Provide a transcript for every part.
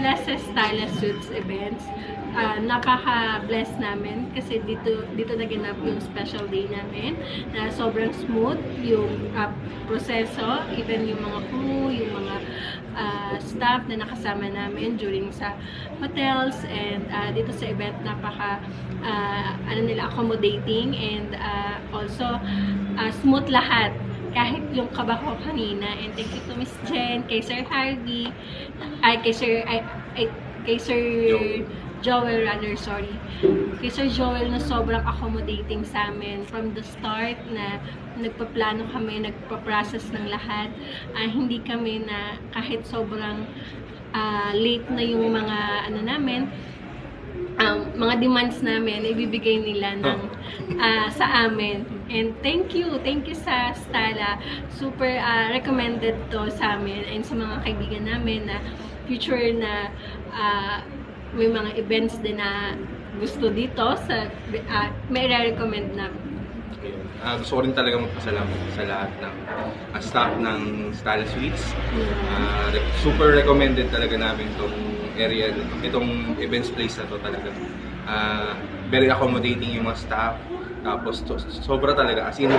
mula sa Styla Suits events, napaka-blessed namin kasi dito naganap yung special day namin na sobrang smooth yung proseso, even yung mga crew, yung mga staff na nakasama namin during sa hotels, and dito sa event napaka accommodating, and also smooth lahat. Kahit yung kaba ko kanina, and thank you to Miss Jen, kay Sir Harvey, kay Sir Joel rather, sorry. Kay Sir Joel na sobrang accommodating sa amin from the start, na nagpaplano kami, nagpa-process ng lahat. Hindi kami na kahit sobrang late na yung mga namin, mga demands namin, ibibigay nila ng sa amin. And thank you sa Styla. Super recommended to sa amin and sa mga kaibigan namin na future na may mga events din na gusto dito sa may recommend namin. Gusto ko rin talaga magpasalamat sa lahat ng staff ng Styla Suites. Super recommended talaga namin itong area, itong events place na to talaga. Very accommodating yung mga staff. Tapos sobra talaga, as in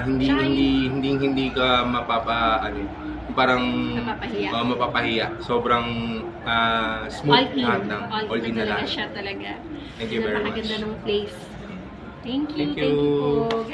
hindi ka parang mapapahiya. Sobrang smooth lahat ng all in na lahat. Siya talaga. Thank you very much. Napakaganda ng place. Thank you po.